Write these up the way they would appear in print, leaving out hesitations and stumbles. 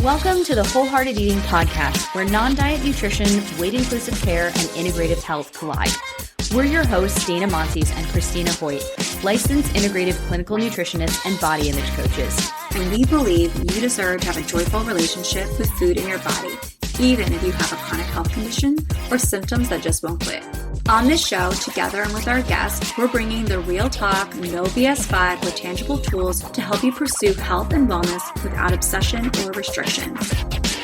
Welcome to the Wholehearted Eating Podcast, where non-diet nutrition, weight-inclusive care, and integrative health collide. We're your hosts, Dana Montes and Christina Hoyt, licensed integrative clinical nutritionists and body image coaches. And we believe you deserve to have a joyful relationship with food in your body, even if you have a chronic health condition or symptoms that just won't quit. On this show, together and with our guests, we're bringing the real talk, no BS vibe with tangible tools to help you pursue health and wellness without obsession or restriction.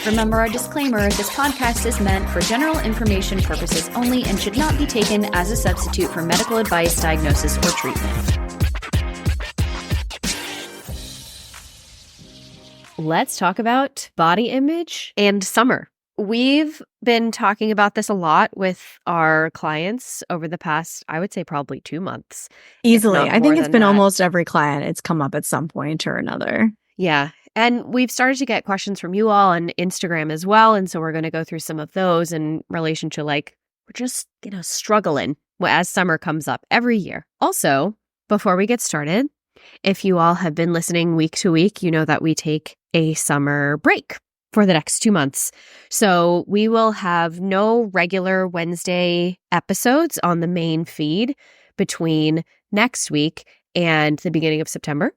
Remember our disclaimer, this podcast is meant for general information purposes only and should not be taken as a substitute for medical advice, diagnosis, or treatment. Let's talk about body image and summer. We've been talking about this a lot with our clients over the past, I would say probably 2 months. Easily. I think it's been almost every client. It's come up at some point or another. Yeah. And we've started to get questions from you all on Instagram as well. And so we're going to go through some of those in relation to we're just, struggling as summer comes up every year. Also, before we get started, if you all have been listening week to week, you know that we take a summer break for the next 2 months. So we will have no regular Wednesday episodes on the main feed between next week and the beginning of September.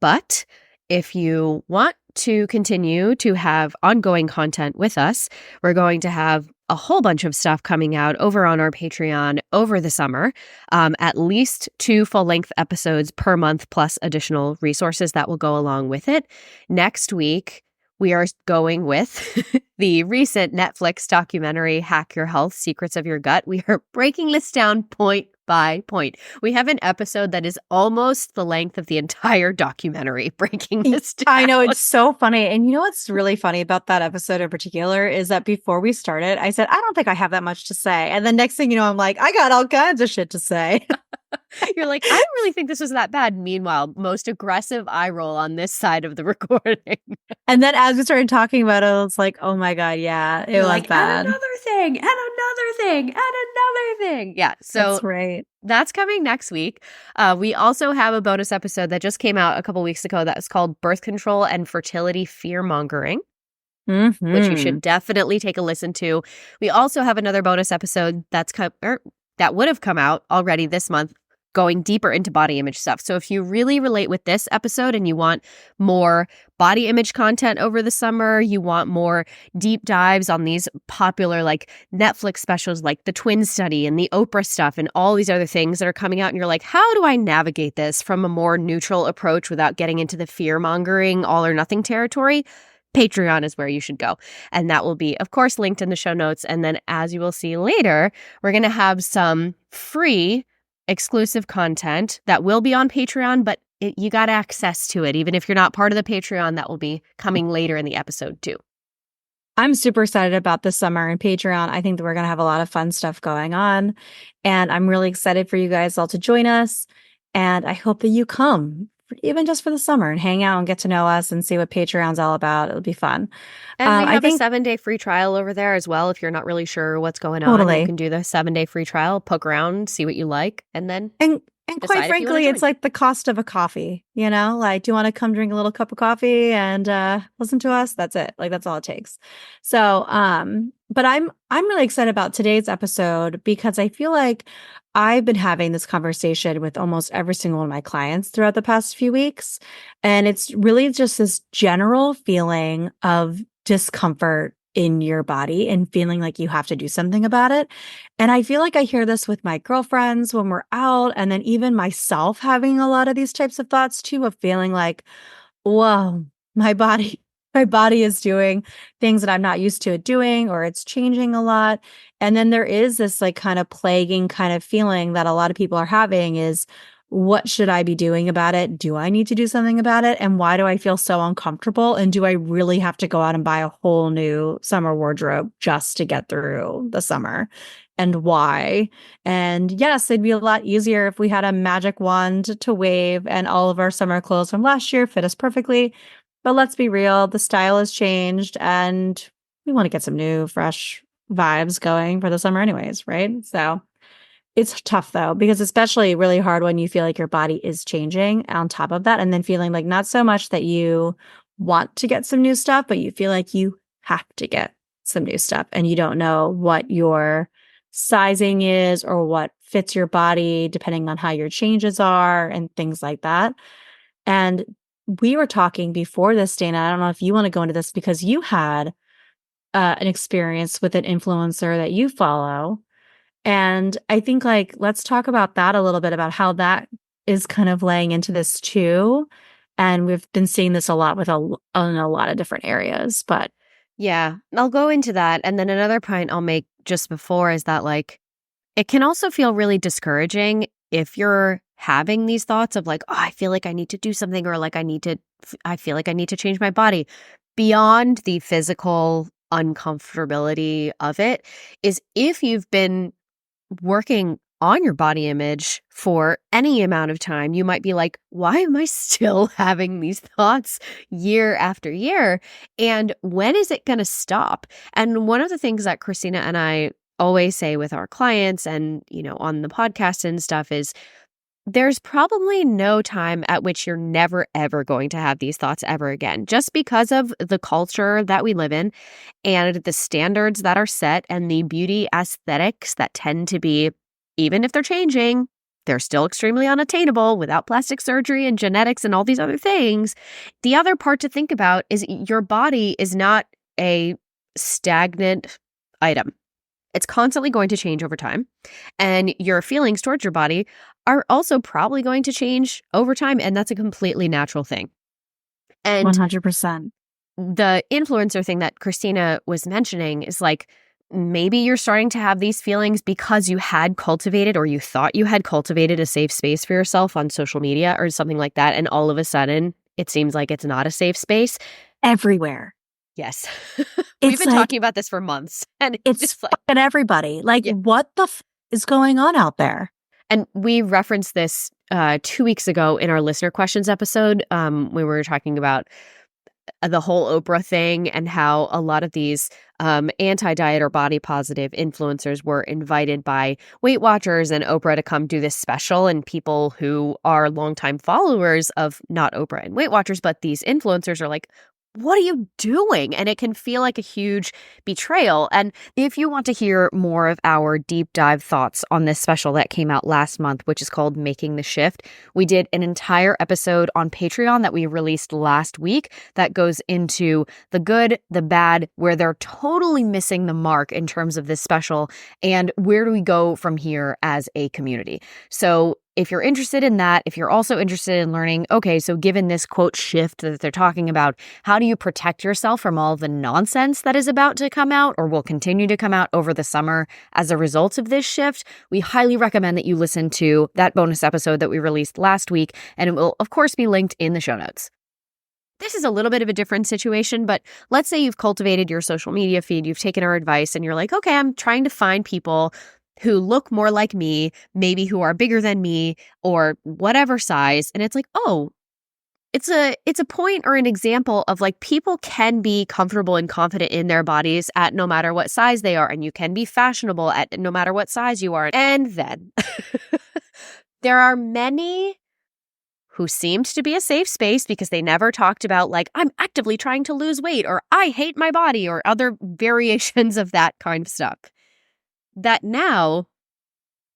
But if you want to continue to have ongoing content with us, we're going to have a whole bunch of stuff coming out over on our Patreon over the summer, at least 2 full-length episodes per month plus additional resources that will go along with it. Next week, we are going with the recent Netflix documentary, Hack Your Health, Secrets of Your Gut. We are breaking this down point by point. We have an episode that is almost the length of the entire documentary, breaking this down. I know, it's so funny. And you know what's really funny about that episode in particular is that before we started, I said, I don't think I have that much to say. And the next thing you know, I'm like, I got all kinds of shit to say. You're like, I don't really think this was that bad. Meanwhile, most aggressive eye roll on this side of the recording. And then as we started talking about it, it's like, oh my God, yeah, it was bad. And another thing, and another thing, and another thing. Yeah, so that's right. That's coming next week. We also have a bonus episode that just came out a couple weeks ago that is called Birth Control and Fertility Fear-Mongering. Which you should definitely take a listen to. We also have another bonus episode that would have come out already this month, going deeper into body image stuff. So if you really relate with this episode and you want more body image content over the summer, you want more deep dives on these popular Netflix specials like the Twin Study and the Oprah stuff and all these other things that are coming out, and you're like, how do I navigate this from a more neutral approach without getting into the fear-mongering all or nothing territory? Patreon is where you should go. And that will be, of course, linked in the show notes. And then as you will see later, we're going to have some free exclusive content that will be on Patreon, but you got access to it. Even if you're not part of the Patreon, that will be coming later in the episode too. I'm super excited about this summer and Patreon. I think that we're going to have a lot of fun stuff going on. And I'm really excited for you guys all to join us. And I hope that you come, even just for the summer, and hang out and get to know us and see what Patreon's all about. It'll be fun. And we have a 7-day free trial over there as well. If you're not really sure what's going on, you can do the 7-day free trial, poke around, see what you like, and then and quite frankly, it's like the cost of a coffee, do you want to come drink a little cup of coffee and listen to us? That's it. That's all it takes. So, but I'm really excited about today's episode because I feel like I've been having this conversation with almost every single one of my clients throughout the past few weeks. And it's really just this general feeling of discomfort in your body and feeling like you have to do something about it. And I feel like I hear this with my girlfriends when we're out, and then even myself having a lot of these types of thoughts too, of feeling like, whoa, my body is doing things that I'm not used to it doing, or it's changing a lot. And then there is this kind of plaguing kind of feeling that a lot of people are having is, what should I be doing about it? Do I need to do something about it? And why do I feel so uncomfortable? And do I really have to go out and buy a whole new summer wardrobe just to get through the summer? And why? And yes, it'd be a lot easier if we had a magic wand to wave and all of our summer clothes from last year fit us perfectly. But let's be real, the style has changed and we want to get some new, fresh vibes going for the summer anyways, right? So it's tough though, because especially really hard when you feel like your body is changing on top of that, and then feeling like not so much that you want to get some new stuff, but you feel like you have to get some new stuff and you don't know what your sizing is or what fits your body depending on how your changes are and things like that. And we were talking before this, Dana. I don't know if you want to go into this because you had an experience with an influencer that you follow. And I think like, let's talk about that a little bit about how that is kind of laying into this too. And we've been seeing this a lot with in a lot of different areas, but yeah, I'll go into that. And then another point I'll make just before is that like, it can also feel really discouraging if you're having these thoughts of like, oh, I feel like I need to do something, or like I feel like I need to change my body. Beyond the physical uncomfortability of it is if you've been working on your body image for any amount of time, you might be like, why am I still having these thoughts year after year? And when is it going to stop? And one of the things that Christina and I always say with our clients and, on the podcast and stuff is there's probably no time at which you're never, ever going to have these thoughts ever again, just because of the culture that we live in and the standards that are set and the beauty aesthetics that tend to be, even if they're changing, they're still extremely unattainable without plastic surgery and genetics and all these other things. The other part to think about is your body is not a stagnant item. It's constantly going to change over time. And your feelings towards your body are also probably going to change over time. And that's a completely natural thing. And 100%. The influencer thing that Christina was mentioning is like, maybe you're starting to have these feelings because you had cultivated or you thought you had cultivated a safe space for yourself on social media or something like that. And all of a sudden, it seems like it's not a safe space. Everywhere. Yes. We've been talking about this for months. And it's just like everybody. Like, what the is going on out there? And we referenced this 2 weeks ago in our listener questions episode. We were talking about the whole Oprah thing and how a lot of these anti-diet or body positive influencers were invited by Weight Watchers and Oprah to come do this special, and people who are longtime followers of not Oprah and Weight Watchers, but these influencers are like, what are you doing? And it can feel like a huge betrayal. And if you want to hear more of our deep dive thoughts on this special that came out last month, which is called Making the Shift, we did an entire episode on Patreon that we released last week that goes into the good, the bad, where they're totally missing the mark in terms of this special, and where do we go from here as a community. So if you're interested in that, if you're also interested in learning, okay, so given this quote shift that they're talking about, how do you protect yourself from all the nonsense that is about to come out or will continue to come out over the summer as a result of this shift? We highly recommend that you listen to that bonus episode that we released last week, and it will, of course, be linked in the show notes. This is a little bit of a different situation, but let's say you've cultivated your social media feed, you've taken our advice, and you're like, okay, I'm trying to find people who look more like me, maybe who are bigger than me or whatever size. And it's like, oh, it's a point or an example of like people can be comfortable and confident in their bodies at no matter what size they are. And you can be fashionable at no matter what size you are. And then there are many who seemed to be a safe space because they never talked about like, I'm actively trying to lose weight or I hate my body or other variations of that kind of stuff. That now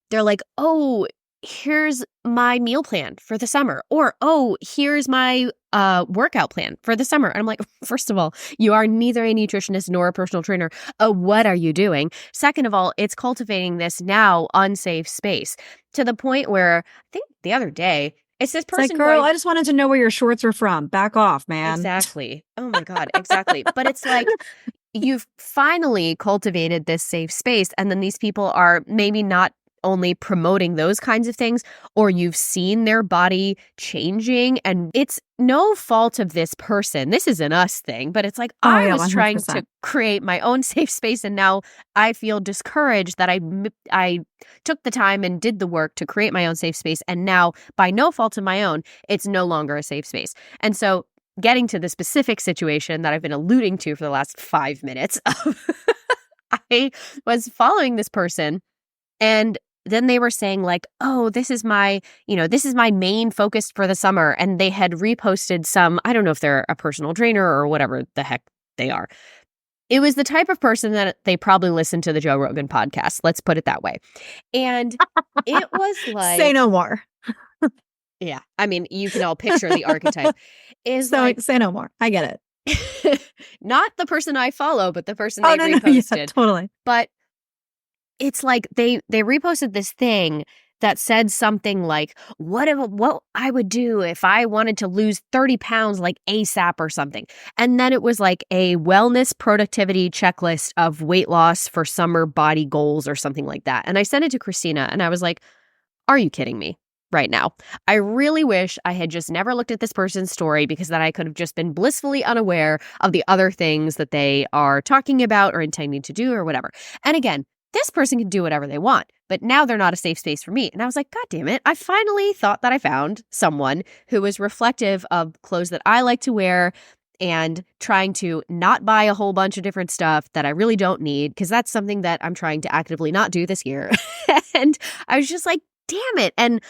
they're like, oh, here's my meal plan for the summer, or oh, here's my workout plan for the summer. And I'm like, first of all, you are neither a nutritionist nor a personal trainer. What are you doing? Second of all, it's cultivating this now unsafe space to the point where I think the other day, it's this person. It's like, girl, I just wanted to know where your shorts were from. Back off, man. Exactly. Oh my God, exactly. But it's like, you've finally cultivated this safe space, and then these people are maybe not only promoting those kinds of things, or you've seen their body changing, and it's no fault of this person. This is an us thing, but it's like, I was 100%. trying to create my own safe space, and now I feel discouraged that I took the time and did the work to create my own safe space, and now, by no fault of my own, it's no longer a safe space. And so getting to the specific situation that I've been alluding to for the last 5 minutes, I was following this person, and then they were saying like, oh, this is my main focus for the summer. And they had reposted some, I don't know if they're a personal trainer or whatever the heck they are. It was the type of person that they probably listened to the Joe Rogan podcast. Let's put it that way. And it was like, say no more. Yeah. I mean, you can all picture the archetype. Is So like, say no more. I get it. Not the person I follow, but the person Oh, they no, reposted. yeah, totally. But it's like they reposted this thing that said something like, what I would do if I wanted to lose 30 pounds like ASAP or something. And then it was like a wellness productivity checklist of weight loss for summer body goals or something like that. And I sent it to Christina and I was like, are you kidding me right now? I really wish I had just never looked at this person's story, because then I could have just been blissfully unaware of the other things that they are talking about or intending to do or whatever. And again, this person can do whatever they want, but now they're not a safe space for me. And I was like, God damn it. I finally thought that I found someone who was reflective of clothes that I like to wear and trying to not buy a whole bunch of different stuff that I really don't need, because that's something that I'm trying to actively not do this year. And I was just like, damn it. And,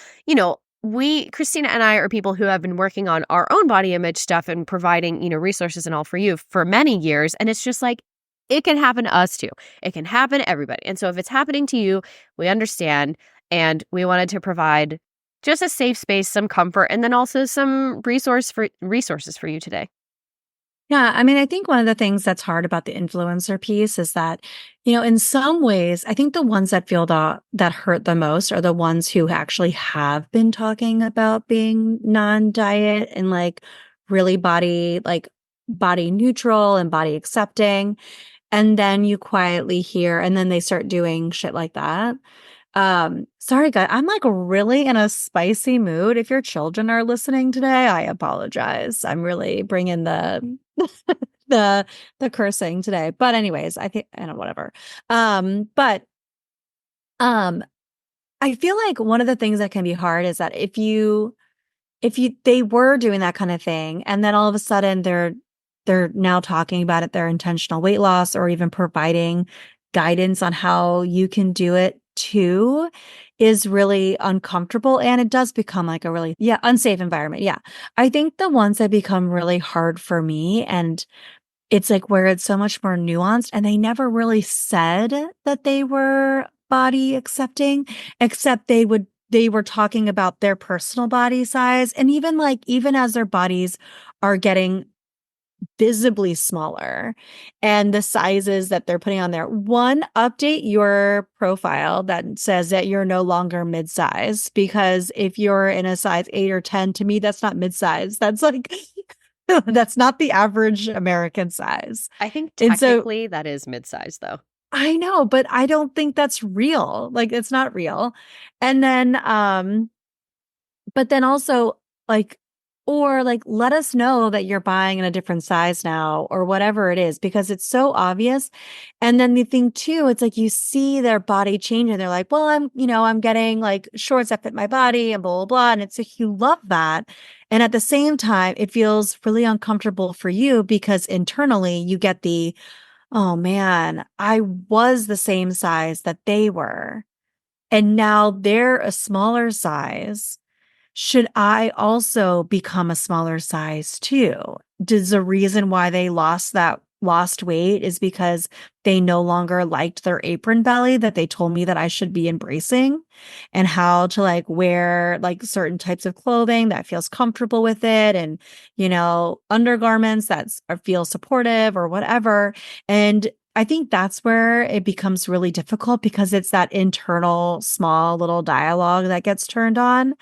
Christina and I are people who have been working on our own body image stuff and providing, resources and all for you for many years. And it's just like, it can happen to us too. It can happen to everybody. And so if it's happening to you, we understand. And we wanted to provide just a safe space, some comfort, and then also some resources for you today. Yeah, I mean, I think one of the things that's hard about the influencer piece is that, in some ways, I think the ones that feel that hurt the most are the ones who actually have been talking about being non-diet and like really body neutral and body accepting. And then you quietly hear, and then they start doing shit like that. Sorry, guys, I'm like really in a spicy mood. If your children are listening today, I apologize. I'm really bringing the the cursing today. But anyways, I think, whatever. But I feel like one of the things that can be hard is that they were doing that kind of thing, and then all of a sudden they're now talking about it, their intentional weight loss, or even providing guidance on how you can do it too, is really uncomfortable. And it does become like a really, unsafe environment. Yeah. I think the ones that become really hard for me, and it's like where it's so much more nuanced, and they never really said that they were body accepting, except they were talking about their personal body size. And even as their bodies are getting visibly smaller and the sizes that they're putting on there. One, update your profile that says that you're no longer mid-size, because if you're in a size 8 or 10, to me, that's not mid-size. That's like, that's not the average American size. I think technically that is mid-size though. I know, but I don't think that's real. Like, it's not real. And then, but then also let us know that you're buying in a different size now or whatever it is, because it's so obvious. And then the thing too, it's like you see their body change and they're like, well, I'm getting like shorts that fit my body and blah, blah, blah. And it's like, you love that. And at the same time, it feels really uncomfortable for you because internally you get oh man, I was the same size that they were. And now they're a smaller size. Should I also become a smaller size too? Does the reason why they lost weight is because they no longer liked their apron belly that they told me that I should be embracing, and how to like wear like certain types of clothing that feels comfortable with it, and undergarments that feel supportive or whatever. And I think that's where it becomes really difficult, because it's that internal small little dialogue that gets turned on.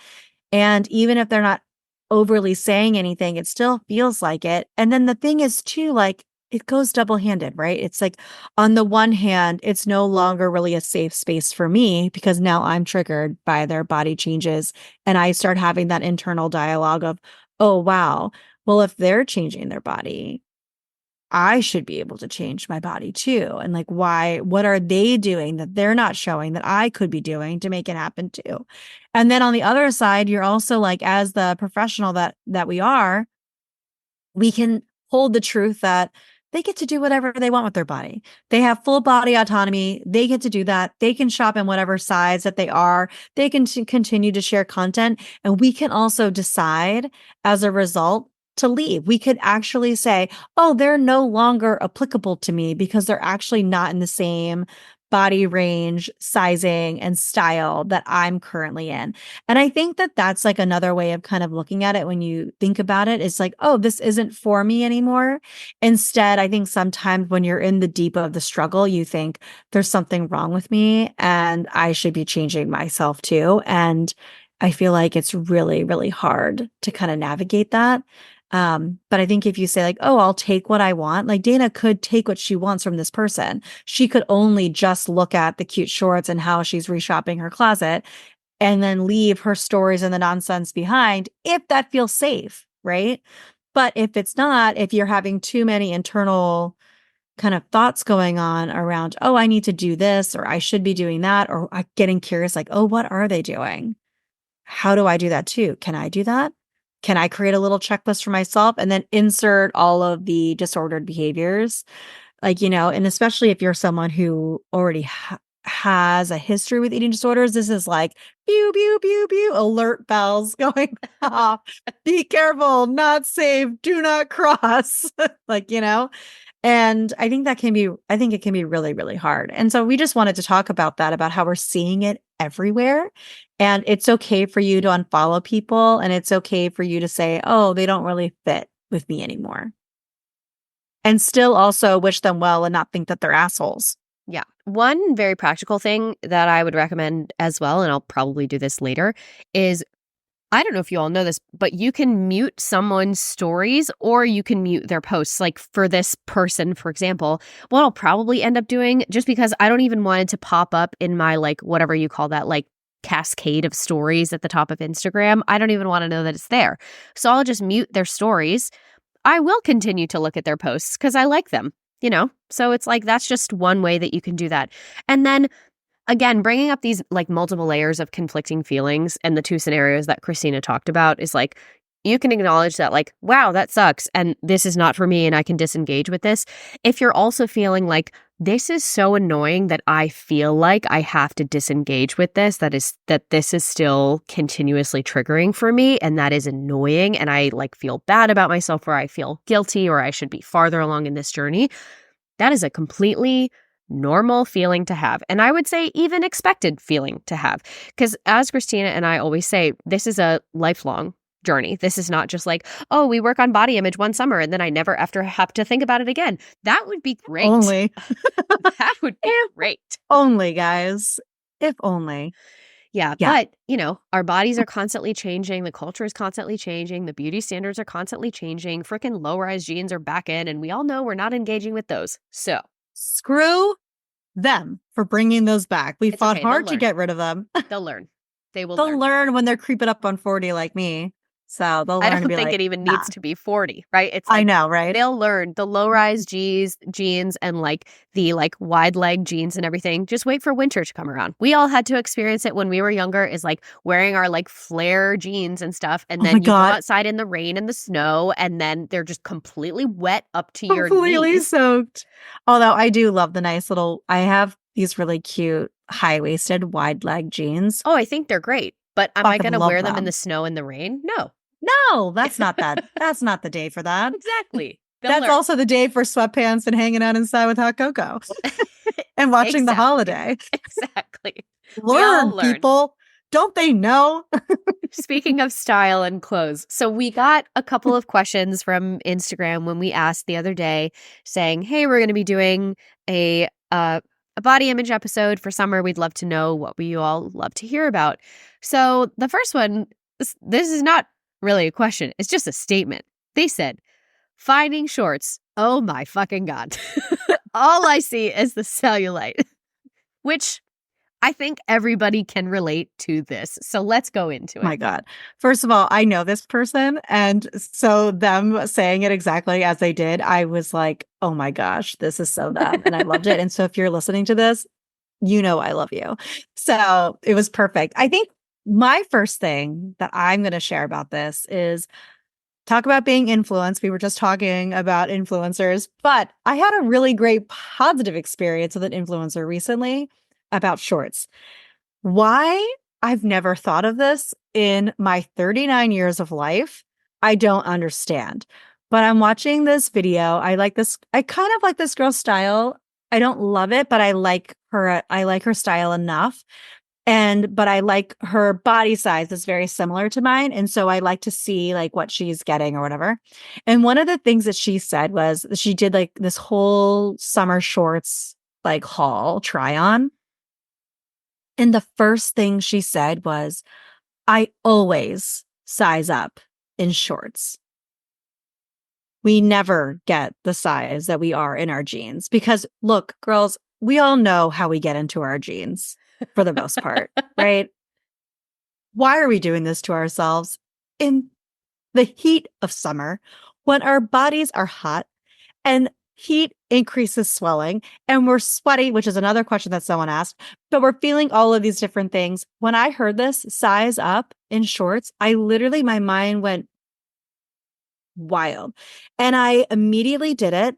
And even if they're not overly saying anything, it still feels like it. And then the thing is too, like, it goes double-handed, right? It's like, on the one hand, it's no longer really a safe space for me because now I'm triggered by their body changes. And I start having that internal dialogue of, oh, wow, well, if they're changing their body, I should be able to change my body too. And like, what are they doing that they're not showing that I could be doing to make it happen too? And then on the other side, you're also like, as the professional that we are, we can hold the truth that they get to do whatever they want with their body. They have full body autonomy. They get to do that. They can shop in whatever size that they are. They can continue to share content. And we can also decide as a result to leave. We could actually say, oh, they're no longer applicable to me because they're actually not in the same body range, sizing, and style that I'm currently in. And I think that that's like another way of kind of looking at it when you think about it. It's like, oh, this isn't for me anymore. Instead, I think sometimes when you're in the deep of the struggle, you think there's something wrong with me and I should be changing myself too. And I feel like it's really, really hard to kind of navigate that. But I think if you say like, oh, I'll take what I want, like Dana could take what she wants from this person. She could only just look at the cute shorts and how she's reshopping her closet and then leave her stories and the nonsense behind if that feels safe, right? But if it's not, if you're having too many internal kind of thoughts going on around, oh, I need to do this, or I should be doing that, or getting curious, like, oh, what are they doing? How do I do that too? Can I do that? Can I create a little checklist for myself and then insert all of the disordered behaviors? Like, and especially if you're someone who already has a history with eating disorders, this is like pew, pew, pew, pew, alert bells going off. Be careful, not safe, do not cross. like, and I think it can be really, really hard. And so we just wanted to talk about that, about how we're seeing it everywhere. And it's okay for you to unfollow people. And it's okay for you to say, oh, they don't really fit with me anymore. And still also wish them well and not think that they're assholes. Yeah. One very practical thing that I would recommend as well, and I'll probably do this later, is I don't know if you all know this, but you can mute someone's stories or you can mute their posts. Like for this person, for example, what I'll probably end up doing, just because I don't even want it to pop up in my like whatever you call that, like cascade of stories at the top of Instagram. I don't even want to know that it's there. So I'll just mute their stories. I will continue to look at their posts because I like them, So it's like that's just one way that you can do that. And then again, bringing up these like multiple layers of conflicting feelings and the two scenarios that Christina talked about is like, you can acknowledge that like, wow, that sucks. And this is not for me and I can disengage with this. If you're also feeling like this is so annoying that I feel like I have to disengage with this, that this is still continuously triggering for me. And that is annoying. And I like feel bad about myself or I feel guilty or I should be farther along in this journey. That is a completely normal feeling to have. And I would say even expected feeling to have. Because as Christina and I always say, this is a lifelong journey. This is not just like, oh, we work on body image one summer and then I never ever have to think about it again. That would be great. Only. That would be great. Only, guys. If only. Yeah. But, our bodies are constantly changing. The culture is constantly changing. The beauty standards are constantly changing. Freaking low-rise jeans are back in. And we all know we're not engaging with those. So screw them for bringing those back. We fought okay, hard to get rid of them. They'll learn. They'll learn when they're creeping up on 40 like me. So they'll learn I don't to be think like, it even needs to be 40, right? It's I know, right? They'll learn the low-rise jeans and like the like wide leg jeans and everything. Just wait for winter to come around. We all had to experience it when we were younger, is like wearing our like flare jeans and stuff. And then you go outside in the rain and the snow and then they're just completely wet up to your knees. Completely soaked. Although I do love the nice I have these really cute high-waisted wide leg jeans. Oh, I think they're great. But am I going to wear them in the snow and the rain? No, that's not that. That's not the day for that. Exactly. That's also the day for sweatpants and hanging out inside with hot cocoa and watching the holiday. Exactly. Learn, people. Don't they know? Speaking of style and clothes. So we got a couple of questions from Instagram when we asked the other day saying, hey, we're going to be doing a body image episode for summer. We'd love to know what we all love to hear about. So the first one, this is not really a question. It's just a statement. They said, finding shorts. Oh my fucking God. All I see is the cellulite, which I think everybody can relate to this. So let's go into it. My God. First of all, I know this person. And so them saying it exactly as they did, I was like, oh my gosh, this is so them. And I loved it. And so if you're listening to this, I love you. So it was perfect. I think my first thing that I'm going to share about this is talk about being influenced. We were just talking about influencers, but I had a really great positive experience with an influencer recently about shorts. Why? I've never thought of this in my 39 years of life. I don't understand. But I'm watching this video. I like this. I kind of like this girl's style. I don't love it, but I like her. I like her style enough. But I like her body size is very similar to mine. And so I like to see like what she's getting or whatever. And one of the things that she said was she did like this whole summer shorts like haul try on. And the first thing she said was, I always size up in shorts. We never get the size that we are in our jeans because look, girls, we all know how we get into our jeans for the most part, right? Why are we doing this to ourselves in the heat of summer when our bodies are hot and heat increases swelling and we're sweaty, which is another question that someone asked, but we're feeling all of these different things. When I heard this size up in shorts, my mind went wild and I immediately did it.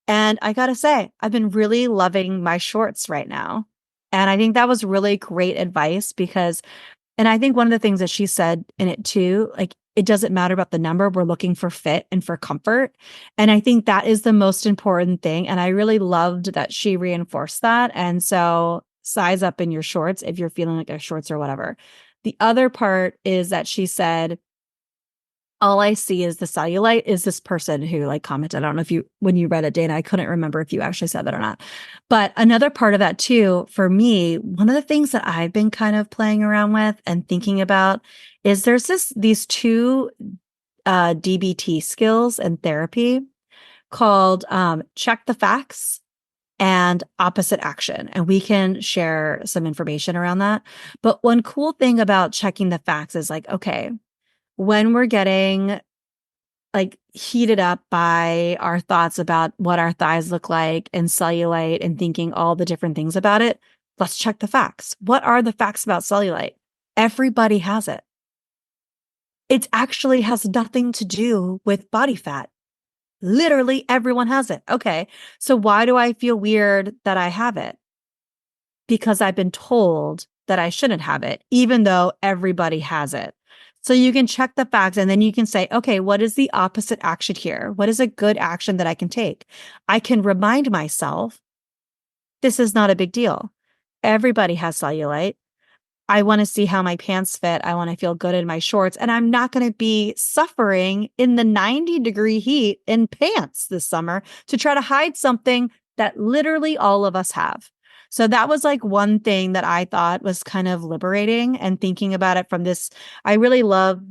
And I got to say, I've been really loving my shorts right now. And I think that was really great advice and I think one of the things that she said in it too, like it doesn't matter about the number. We're looking for fit and for comfort. And I think that is the most important thing. And I really loved that she reinforced that. And so size up in your shorts if you're feeling like a shorts or whatever. The other part is that she said, all I see is the cellulite is this person who like commented. I don't know when you read it, Dana, I couldn't remember if you actually said that or not. But another part of that too, for me, one of the things that I've been kind of playing around with and thinking about is these two DBT skills and therapy called check the facts and opposite action. And we can share some information around that. But one cool thing about checking the facts is like, okay, when we're getting like heated up by our thoughts about what our thighs look like and cellulite and thinking all the different things about it, let's check the facts. What are the facts about cellulite? Everybody has it. It actually has nothing to do with body fat. Literally everyone has it. Okay. So why do I feel weird that I have it? Because I've been told that I shouldn't have it, even though everybody has it. So you can check the facts and then you can say, okay, what is the opposite action here? What is a good action that I can take? I can remind myself, this is not a big deal. Everybody has cellulite. I want to see how my pants fit. I want to feel good in my shorts. And I'm not going to be suffering in the 90-degree heat in pants this summer to try to hide something that literally all of us have. So that was like one thing that I thought was kind of liberating and thinking about it from this. I really love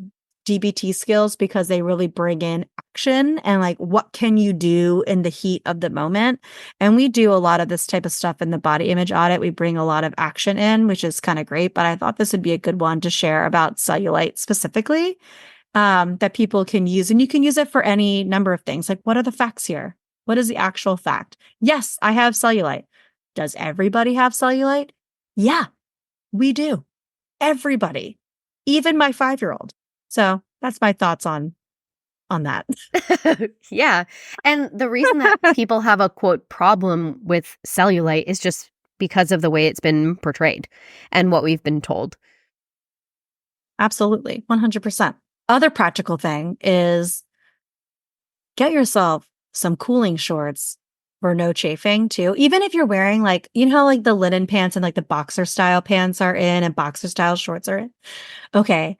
DBT skills because they really bring in action and like, what can you do in the heat of the moment? And we do a lot of this type of stuff in the body image audit. We bring a lot of action in, which is kind of great. But I thought this would be a good one to share about cellulite specifically that people can use. And you can use it for any number of things. Like, what are the facts here? What is the actual fact? Yes, I have cellulite. Does everybody have cellulite? Yeah, we do. Everybody, even my 5-year-old. So that's my thoughts on that. Yeah. And the reason that people have a quote problem with cellulite is just because of the way it's been portrayed and what we've been told. Absolutely. 100%. Other practical thing is get yourself some cooling shorts for no chafing too. Even if you're wearing like, you know how like the linen pants and like the boxer style pants are in and boxer style shorts are in. Okay.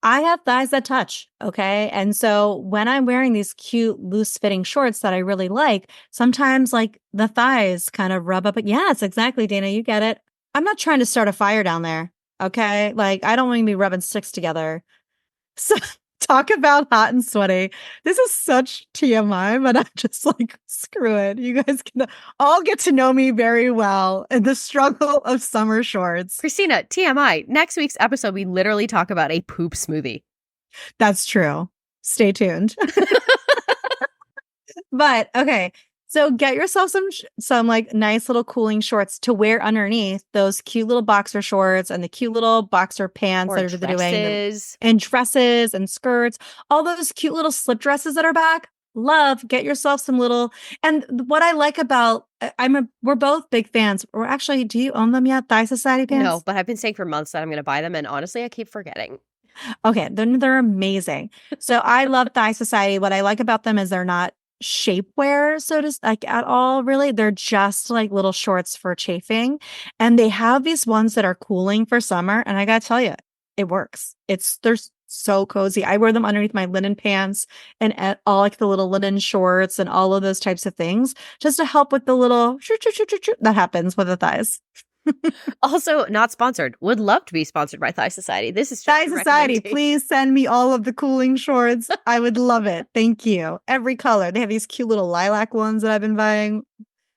I have thighs that touch. Okay. And so when I'm wearing these cute loose fitting shorts that I really like, sometimes like the thighs kind of rub up. Yes, exactly, Dana. You get it. I'm not trying to start a fire down there. Okay. Like I don't want to be rubbing sticks together. So talk about hot and sweaty. This is such TMI, but I'm just like, screw it. You guys can all get to know me very well in the struggle of summer shorts. Christina, TMI, next week's episode, we literally talk about a poop smoothie. That's true. Stay tuned. But okay. So get yourself some like nice little cooling shorts to wear underneath those cute little boxer shorts and the cute little boxer pants Or that are doing dresses. and dresses and skirts, all those cute little slip dresses that are back. Love, get yourself some little. And what I like about we're both big fans. Or actually, do you own them yet? Thigh Society No, pants? but I've been saying for months that I'm going to buy them. And honestly, I keep forgetting. Okay, they're amazing. So I love Thigh Society. What I like about them is they're not shapewear, so to like at all, really. They're just like little shorts for chafing. And they have these ones that are cooling for summer. And I gotta tell you, it works. They're so cozy. I wear them underneath my linen pants and all like the little linen shorts and all of those types of things just to help with the little that happens with the thighs. Also, not sponsored. Would love to be sponsored by Thigh Society. This is just Thigh a Society, recommendation. please send me all of the cooling shorts. I would love it. Thank you. Every color. They have these cute little lilac ones that I've been buying.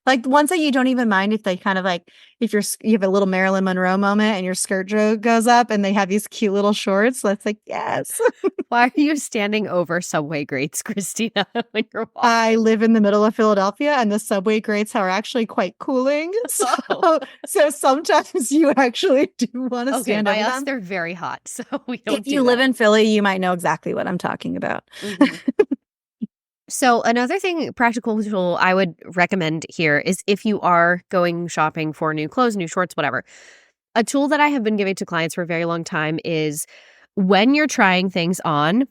Like the ones that you don't even mind if they kind of like, if you have a little Marilyn Monroe moment and your skirt goes up and they have these cute little shorts. That's like, yes. Why are you standing over subway grates, Christina, when you're walking? I live in the middle of Philadelphia and the subway grates are actually quite cooling. So sometimes you actually do want to stand by over us, them. they're very hot, so we don't If you live in Philly, you might know exactly what I'm talking about. Mm-hmm. So another thing, practical tool I would recommend here is if you are going shopping for new clothes, new shorts, whatever. A tool that I have been giving to clients for a very long time is when you're trying things on,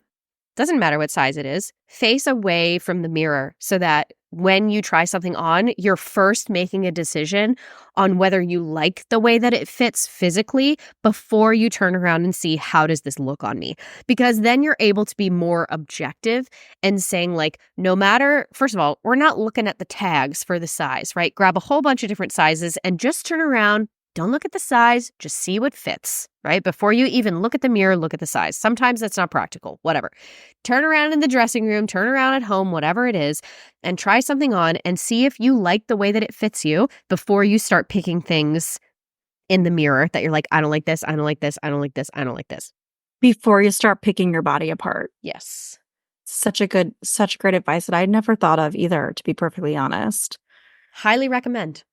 doesn't matter what size it is, face away from the mirror so that when you try something on, you're first making a decision on whether you like the way that it fits physically before you turn around and see how does this look on me? Because then you're able to be more objective and saying like, no matter, first of all, we're not looking at the tags for the size, right? Grab a whole bunch of different sizes and just turn around. Don't look at the size, just see what fits, right? Before you even look at the mirror, look at the size. Sometimes that's not practical, whatever. Turn around in the dressing room, turn around at home, whatever it is, and try something on and see if you like the way that it fits you before you start picking things in the mirror that you're like, I don't like this, I don't like this, I don't like this, I don't like this. Before you start picking your body apart. Yes. Such great advice that I'd never thought of either, to be perfectly honest. Highly recommend.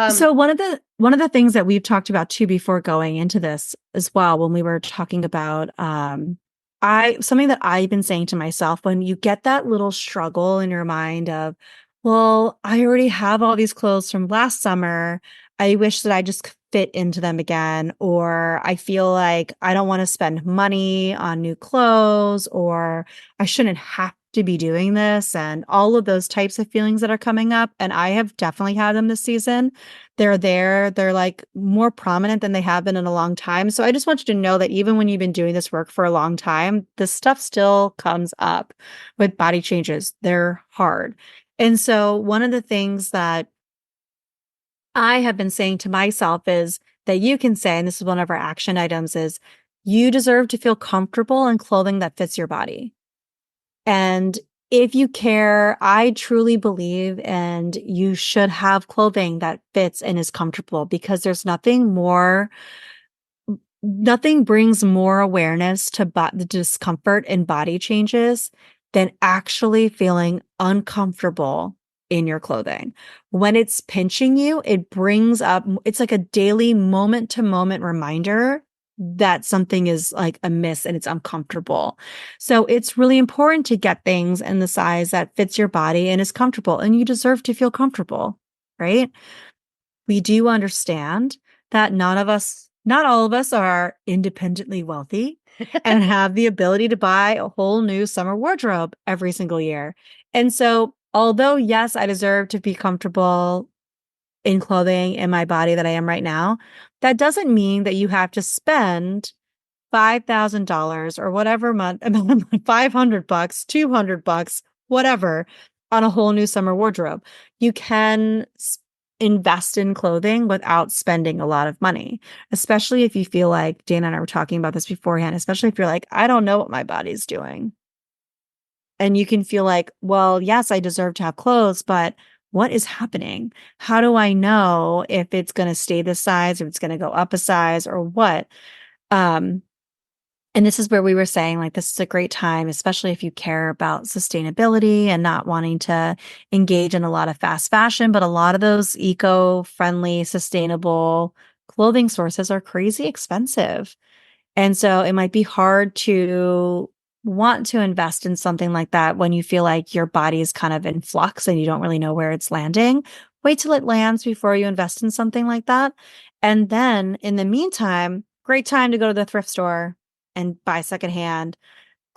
So one of the things that we've talked about too before going into this as well, when we were talking about something that I've been saying to myself, when you get that little struggle in your mind of, well, I already have all these clothes from last summer. I wish that I just fit into them again, or I feel like I don't want to spend money on new clothes, or I shouldn't have to be doing this, and all of those types of feelings that are coming up. And I have definitely had them this season. They're like more prominent than they have been in a long time. So I just want you to know that even when you've been doing this work for a long time, this stuff still comes up with body changes. They're hard. And so one of the things that I have been saying to myself is that you can say, and this is one of our action items, is you deserve to feel comfortable in clothing that fits your body. And if you care, I truly believe, and you should have clothing that fits and is comfortable, because there's nothing brings more awareness to the discomfort and body changes than actually feeling uncomfortable in your clothing. When it's pinching you, it's like a daily moment to moment reminder that something is like amiss and it's uncomfortable. So it's really important to get things in the size that fits your body and is comfortable, and you deserve to feel comfortable, right? We do understand that not all of us are independently wealthy and have the ability to buy a whole new summer wardrobe every single year. And so, although yes, I deserve to be comfortable in clothing in my body that I am right now, that doesn't mean that you have to spend $5,000 or whatever month, $500, $200, whatever, on a whole new summer wardrobe. You can invest in clothing without spending a lot of money, especially if you feel like, Dana and I were talking about this beforehand, especially if you're like, I don't know what my body's doing. And you can feel like, well, yes, I deserve to have clothes, but what is happening? How do I know if it's going to stay this size, if it's going to go up a size, or what? And this is where we were saying, like, this is a great time, especially if you care about sustainability and not wanting to engage in a lot of fast fashion. But a lot of those eco-friendly, sustainable clothing sources are crazy expensive. And so it might be hard to want to invest in something like that when you feel like your body is kind of in flux and you don't really know where it's landing. Wait till it lands before you invest in something like that. And then in the meantime, great time to go to the thrift store and buy secondhand.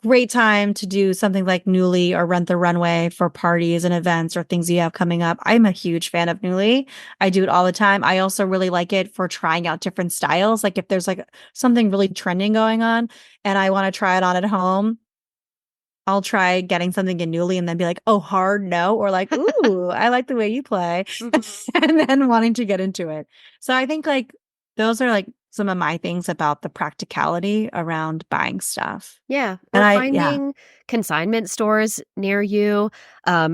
Great time to do something like Nuuly or Rent the Runway for parties and events or things you have coming up. I'm a huge fan of Nuuly. I do it all the time. I also really like it for trying out different styles. Like if there's like something really trending going on and I want to try it on at home, I'll try getting something in Nuuly and then be like, oh, hard no, or like, ooh, I like the way you play, and then wanting to get into it. So I think like those are like some of my things about the practicality around buying stuff. Yeah, And or yeah. finding consignment stores near you.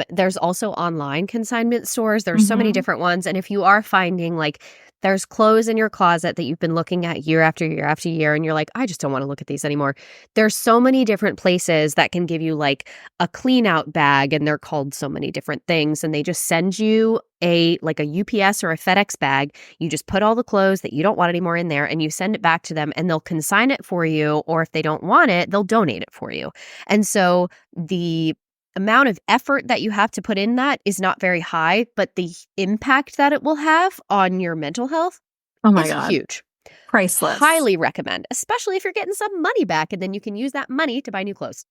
There's also online consignment stores. There's so many Mhm. different ones. And if you are finding like there's clothes in your closet that you've been looking at year after year after year, and you're like, I just don't want to look at these anymore. There's so many different places that can give you like a clean out bag, and they're called so many different things. And they just send you a UPS or a FedEx bag. You just put all the clothes that you don't want anymore in there and you send it back to them and they'll consign it for you. Or if they don't want it, they'll donate it for you. And so the amount of effort that you have to put in that is not very high, but the impact that it will have on your mental health Oh my is God. huge. Priceless. Highly recommend, especially if you're getting some money back and then you can use that money to buy new clothes.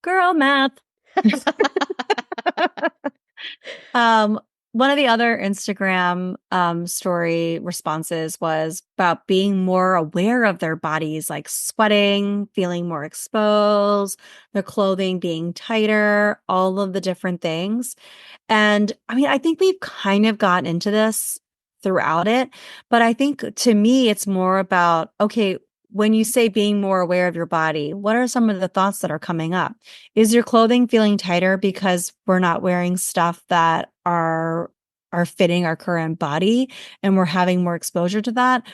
Girl math. Um, One of the other Instagram story responses was about being more aware of their bodies, like sweating, feeling more exposed, their clothing being tighter, all of the different things. And I mean, I think we've kind of gotten into this throughout it, but I think to me, it's more about, okay, when you say being more aware of your body, what are some of the thoughts that are coming up? Is your clothing feeling tighter because we're not wearing stuff that are fitting our current body and we're having more exposure to that?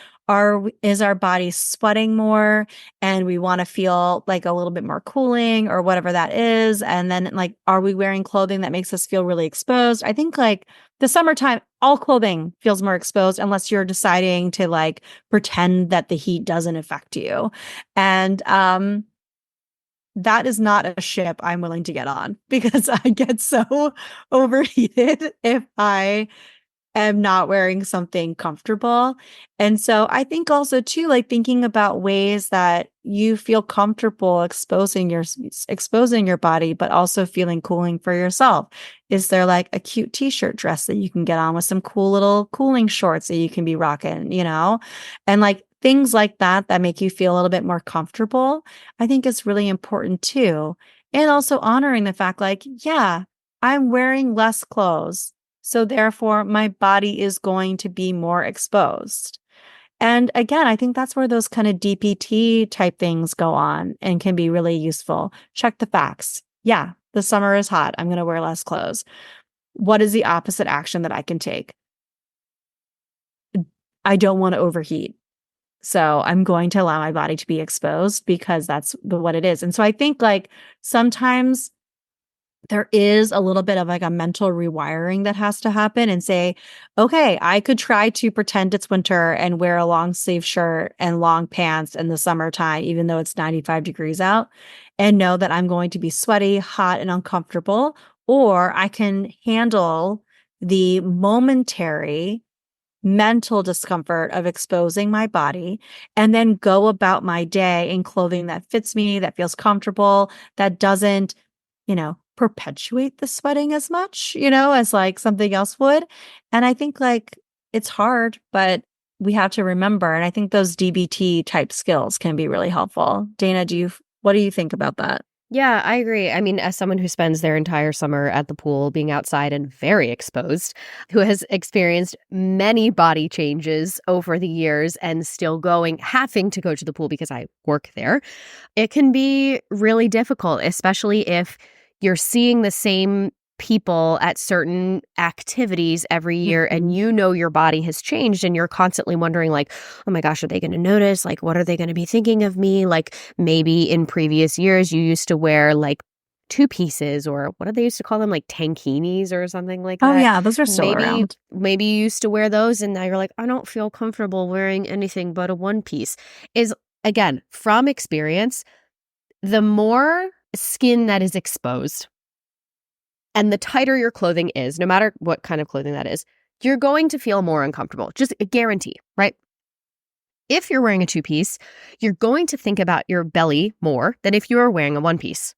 Is our body sweating more and we want to feel like a little bit more cooling or whatever that is? And then like, are we wearing clothing that makes us feel really exposed? I think like the summertime, all clothing feels more exposed unless you're deciding to like pretend that the heat doesn't affect you. And that is not a ship I'm willing to get on because I get so overheated if I am not wearing something comfortable. And so I think also too, like thinking about ways that you feel comfortable exposing your body, but also feeling cooling for yourself. Is there like a cute t-shirt dress that you can get on with some cool little cooling shorts that you can be rocking, you know? And like things like that that make you feel a little bit more comfortable, I think is really important too. And also honoring the fact like, yeah, I'm wearing less clothes. So therefore, my body is going to be more exposed. And again, I think that's where those kind of DPT type things go on and can be really useful. Check the facts. Yeah, the summer is hot. I'm going to wear less clothes. What is the opposite action that I can take? I don't want to overheat. So I'm going to allow my body to be exposed because that's what it is. And so I think like sometimes there is a little bit of like a mental rewiring that has to happen and say, okay, I could try to pretend it's winter and wear a long sleeve shirt and long pants in the summertime, even though it's 95 degrees out, and know that I'm going to be sweaty, hot, and uncomfortable. Or I can handle the momentary mental discomfort of exposing my body and then go about my day in clothing that fits me, that feels comfortable, that doesn't, perpetuate the sweating as much, as like something else would. And I think like it's hard, but we have to remember. And I think those DBT type skills can be really helpful. Dana, what do you think about that? Yeah, I agree. I mean, as someone who spends their entire summer at the pool being outside and very exposed, who has experienced many body changes over the years and still having to go to the pool because I work there, it can be really difficult, especially if you're seeing the same people at certain activities every year, and you know your body has changed, and you're constantly wondering, like, oh my gosh, are they going to notice? Like, what are they going to be thinking of me? Like, maybe in previous years you used to wear like two pieces, or what did they used to call them, like tankinis or something like Oh that. yeah, those are still maybe around. maybe you used to wear those, and now you're like, I don't feel comfortable wearing anything but a one piece. Is, again, from experience, the more skin that is exposed and the tighter your clothing is, no matter what kind of clothing that is, you're going to feel more uncomfortable. Just a guarantee, right? If you're wearing a two piece, you're going to think about your belly more than if you were wearing a one piece.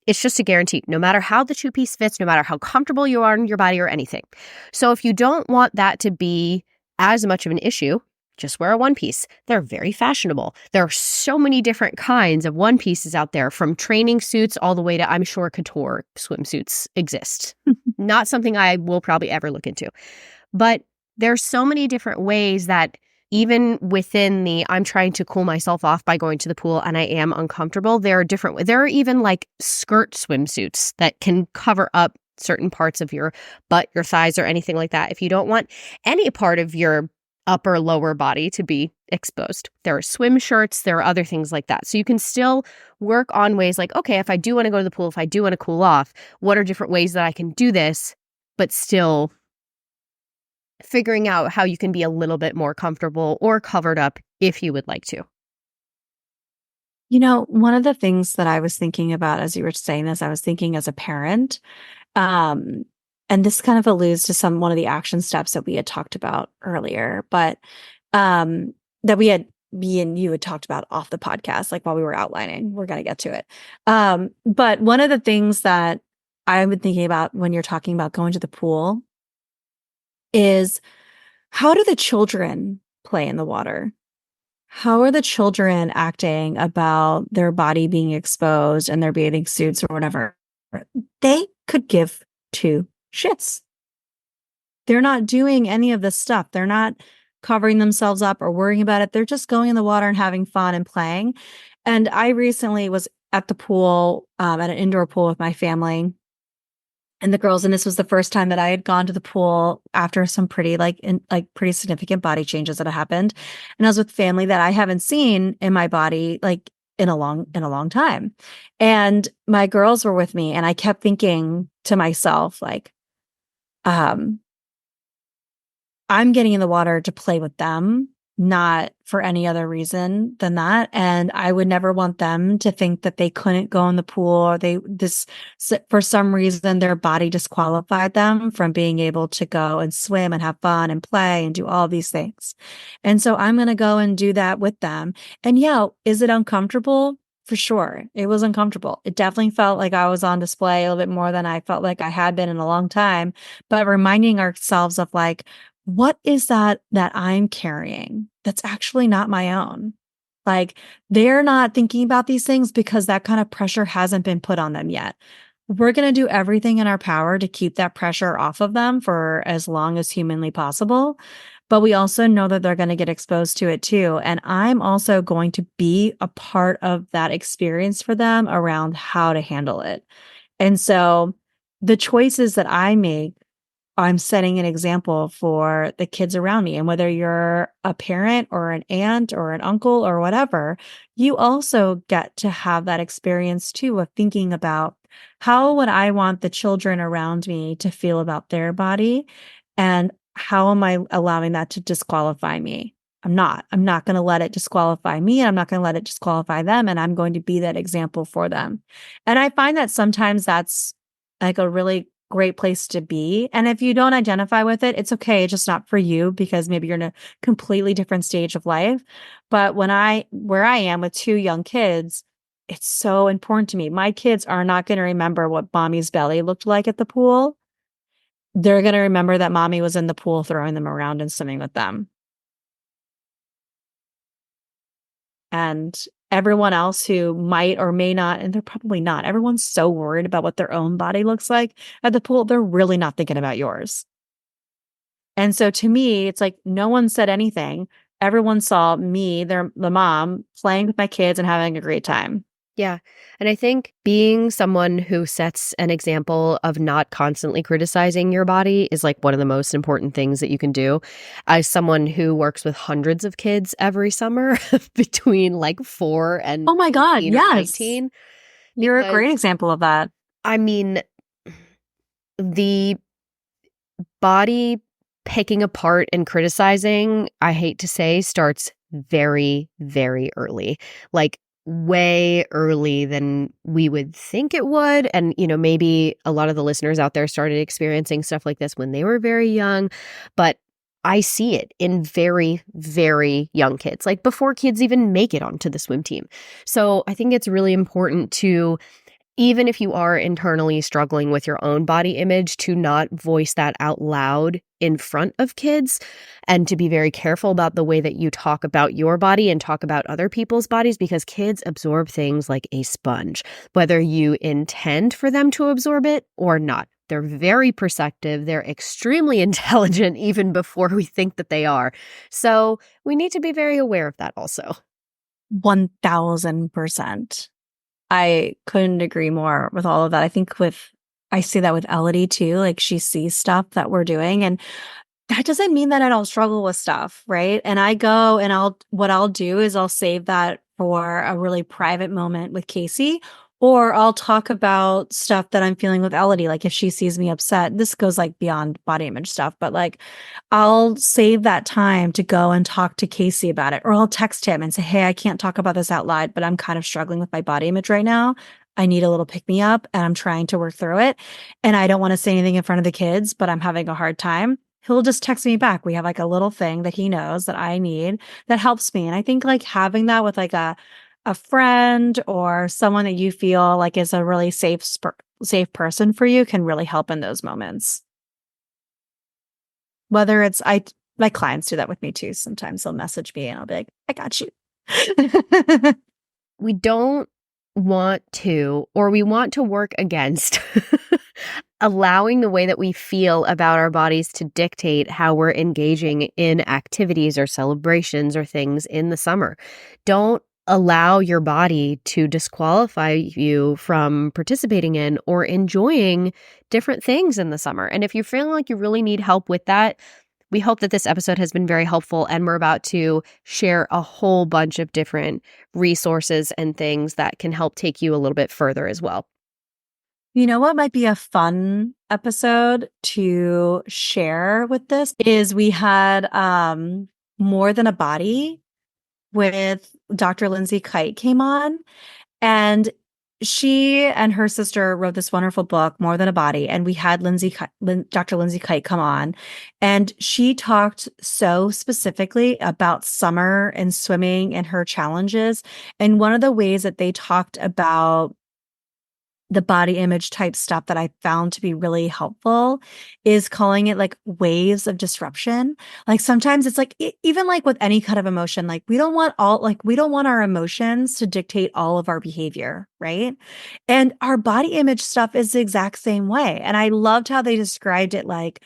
It's just a guarantee, no matter how the two piece fits, no matter how comfortable you are in your body or anything. So if you don't want that to be as much of an issue, just wear a one piece. They're very fashionable. There are so many different kinds of one pieces out there, from training suits all the way to, I'm sure, couture swimsuits exist. Not something I will probably ever look into. But there's so many different ways that even within the, I'm trying to cool myself off by going to the pool and I am uncomfortable, there are different, there are even like skirt swimsuits that can cover up certain parts of your butt, your thighs, or anything like that. If you don't want any part of your upper lower body to be exposed, there are swim shirts, there are other things like that. So you can still work on ways like, okay, if I do want to go to the pool, if I do want to cool off, what are different ways that I can do this, but still figuring out how you can be a little bit more comfortable or covered up if you would like to. You know, one of the things that I was thinking about as you were saying this, I was thinking as a parent, and this kind of alludes to one of the action steps that we had talked about earlier, but that me and you had talked about off the podcast, like while we were outlining. We're going to get to it. But one of the things that I've been thinking about when you're talking about going to the pool is, how do the children play in the water? How are the children acting about their body being exposed and their bathing suits or whatever? They could give two shits. They're not doing any of this stuff. They're not covering themselves up or worrying about it. They're just going in the water and having fun and playing. And I recently was at the pool, at an indoor pool with my family and the girls, and this was the first time that I had gone to the pool after some pretty pretty significant body changes that had happened. And I was with family that I haven't seen in my body like in a long time. And my girls were with me, and I kept thinking to myself, like, I'm getting in the water to play with them, not for any other reason than that. And I would never want them to think that they couldn't go in the pool, or for some reason, their body disqualified them from being able to go and swim and have fun and play and do all these things. And so I'm going to go and do that with them. And yeah, is it uncomfortable? For sure. It was uncomfortable. It definitely felt like I was on display a little bit more than I felt like I had been in a long time. But reminding ourselves of like, what is that I'm carrying that's actually not my own? Like, they're not thinking about these things because that kind of pressure hasn't been put on them yet. We're going to do everything in our power to keep that pressure off of them for as long as humanly possible. But we also know that they're going to get exposed to it too. And I'm also going to be a part of that experience for them around how to handle it. And so the choices that I make, I'm setting an example for the kids around me. And whether you're a parent or an aunt or an uncle or whatever, you also get to have that experience too of thinking about, how would I want the children around me to feel about their body? And how am I allowing that to disqualify me? I'm not going to let it disqualify me, and I'm not going to let it disqualify them. And I'm going to be that example for them. And I find that sometimes that's like a really great place to be. And if you don't identify with it, it's okay. It's just not for you, because maybe you're in a completely different stage of life. But where I am with two young kids, it's so important to me. My kids are not going to remember what mommy's belly looked like at the pool. They're going to remember that mommy was in the pool throwing them around and swimming with them. And everyone else who might or may not, and they're probably not, everyone's so worried about what their own body looks like at the pool, they're really not thinking about yours. And so to me, it's like no one said anything. Everyone saw me, the mom, playing with my kids and having a great time. Yeah. And I think being someone who sets an example of not constantly criticizing your body is like one of the most important things that you can do. As someone who works with hundreds of kids every summer between like 4 and Oh my God, 18 or yes. 19, You're a great because example of that. I mean, the body picking apart and criticizing, I hate to say, starts very, very early. Like way early than we would think it would. And, maybe a lot of the listeners out there started experiencing stuff like this when they were very young. But I see it in very, very young kids, like before kids even make it onto the swim team. So I think it's really important to, even if you are internally struggling with your own body image, to not voice that out loud in front of kids, and to be very careful about the way that you talk about your body and talk about other people's bodies, because kids absorb things like a sponge, whether you intend for them to absorb it or not. They're very perceptive. They're extremely intelligent even before we think that they are. So we need to be very aware of that also. 1000%. I couldn't agree more with all of that. I see that with Elodie too. Like she sees stuff that we're doing, and that doesn't mean that I don't struggle with stuff, right? And I go and what I'll do is I'll save that for a really private moment with Casey, or I'll talk about stuff that I'm feeling with Elodie. Like if she sees me upset, this goes like beyond body image stuff, but like I'll save that time to go and talk to Casey about it, or I'll text him and say, "Hey, I can't talk about this out loud, but I'm kind of struggling with my body image right now. I need a little pick me up and I'm trying to work through it. And I don't want to say anything in front of the kids, but I'm having a hard time." He'll just text me back. We have like a little thing that he knows that I need that helps me. And I think like having that with like a friend or someone that you feel like is a really safe person for you can really help in those moments. Whether it's my clients do that with me too. Sometimes they'll message me and I'll be like, "I got you." We don't want to, or we want to work against allowing the way that we feel about our bodies to dictate how we're engaging in activities or celebrations or things in the summer. Don't allow your body to disqualify you from participating in or enjoying different things in the summer. And if you're feeling like you really need help with that, we hope that this episode has been very helpful, and we're about to share a whole bunch of different resources and things that can help take you a little bit further as well. You know what might be a fun episode to share with this is we had More Than a Body with Dr. Lindsay Kite came on, and she and her sister wrote this wonderful book, More Than a Body. And we had Dr. Lindsay Kite come on, and she talked so specifically about summer and swimming and her challenges. And one of the ways that they talked about the body image type stuff that I found to be really helpful is calling it like waves of disruption. Like sometimes it's like, even like with any kind of emotion, like we don't want our emotions to dictate all of our behavior, right? And our body image stuff is the exact same way. And I loved how they described it like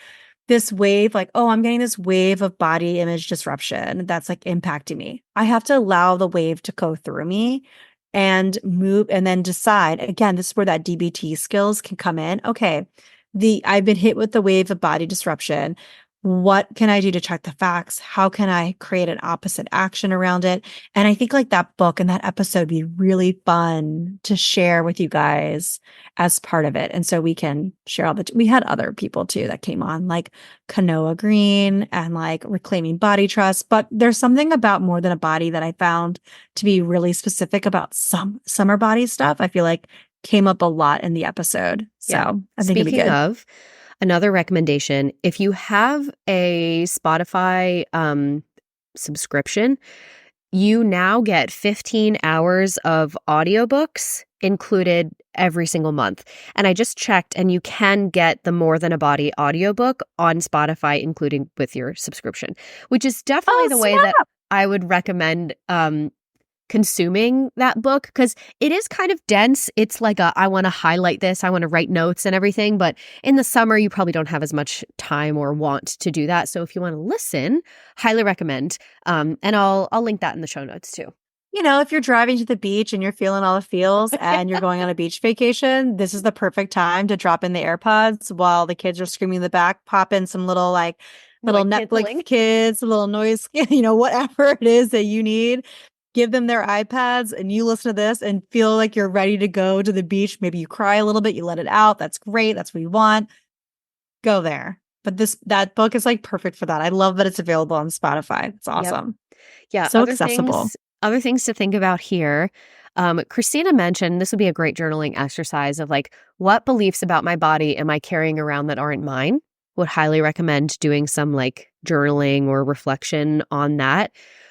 this wave, like, "Oh, I'm getting this wave of body image disruption that's like impacting me." I have to allow the wave to go through me and move, and then decide. Again, this is where that DBT skills can come in. Okay, I've been hit with the wave of body disruption. What can I do to check the facts? How can I create an opposite action around it? And I think like that book and that episode would be really fun to share with you guys as part of it. And so we can share we had other people too that came on, like Kanoa Green and like Reclaiming Body Trust. But there's something about More Than a Body that I found to be really specific about some summer body stuff. I feel like came up a lot in the episode. So Yeah. I think it'd be Speaking good. of, another recommendation, if you have a Spotify subscription, you now get 15 hours of audiobooks included every single month. And I just checked, and you can get the More Than a Body audiobook on Spotify, including with your subscription, which is definitely the way that I would recommend consuming that book, because it is kind of dense. It's like I want to highlight this, I want to write notes and everything, but in the summer you probably don't have as much time or want to do that. So if you want to listen, highly recommend. And I'll link that in the show notes too. if you're driving to the beach and you're feeling all the feels and you're going on a beach vacation, this is the perfect time to drop in the AirPods while the kids are screaming in the back, pop in some little Netflix kids, a little noise, whatever it is that you need. Give them their iPads and you listen to this and feel like you're ready to go to the beach. Maybe you cry a little bit, you let it out. That's great. That's what you want. Go there. But that book is like perfect for that. I love that it's available on Spotify. It's awesome. Yep. Yeah. So accessible. Other things to think about here. Christina mentioned this would be a great journaling exercise of like, what beliefs about my body am I carrying around that aren't mine? Would highly recommend doing some like journaling or reflection on that.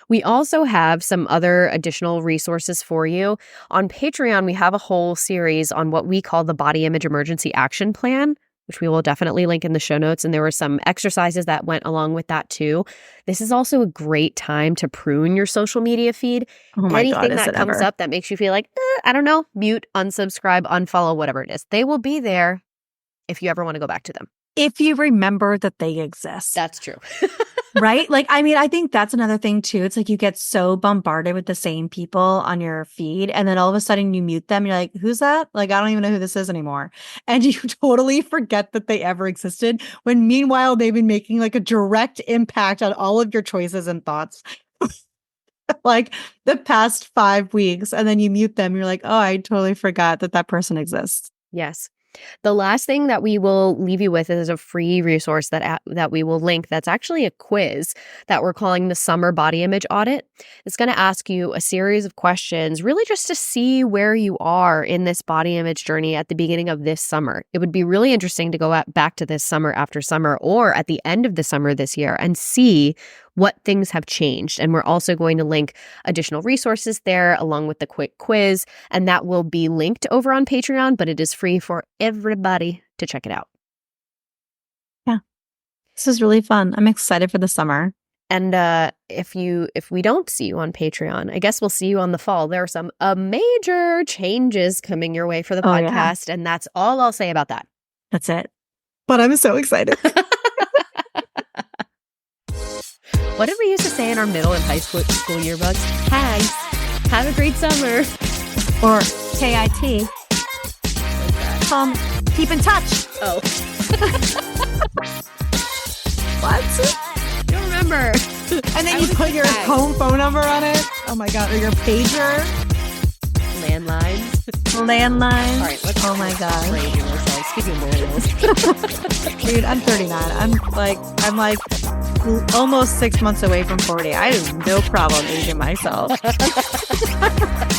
We also have some other additional resources for you. On Patreon, we have a whole series on what we call the Body Image Emergency Action Plan, which we will definitely link in the show notes. And there were some exercises that went along with that too. This is also a great time to prune your social media feed. Oh my Anything God, that comes up that makes you feel like, I don't know, mute, unsubscribe, unfollow, whatever it is. They will be there if you ever want to go back to them. If you remember that they exist. That's true. Right? Like, I mean, I think that's another thing too. It's like you get so bombarded with the same people on your feed and then all of a sudden you mute them. You're like, who's that? Like, I don't even know who this is anymore. And you totally forget that they ever existed when meanwhile they've been making like a direct impact on all of your choices and thoughts. Like the past 5 weeks. And then you mute them. You're like, oh, I totally forgot that person exists. Yes. The last thing that we will leave you with is a free resource that we will link that's actually a quiz that we're calling the Summer Body Image Audit. It's going to ask you a series of questions, really just to see where you are in this body image journey at the beginning of this summer. It would be really interesting to go back to this summer after summer or at the end of the summer this year and see what things have changed. And we're also going to link additional resources there along with the quick quiz. And that will be linked over on Patreon, but it is free for everybody to check it out. Yeah. This is really fun. I'm excited for the summer. And if we don't see you on Patreon, I guess we'll see you on the fall. There are some major changes coming your way for the podcast. Yeah. And that's all I'll say about that. That's it. But I'm so excited. What did we used to say in our middle and high school yearbooks? Hags, have a great summer. Or KIT. Keep in touch. Oh. What? Don't remember. And then you put your home phone number on it. Oh my God. Or your pager. Landlines. All right. Oh my God. Speaking of millennials. Dude, I'm 39. I'm like almost 6 months away from 40. I have no problem aging myself.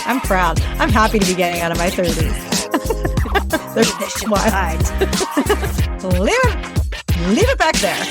I'm proud. I'm happy to be getting out of my 30s. Leave it back there.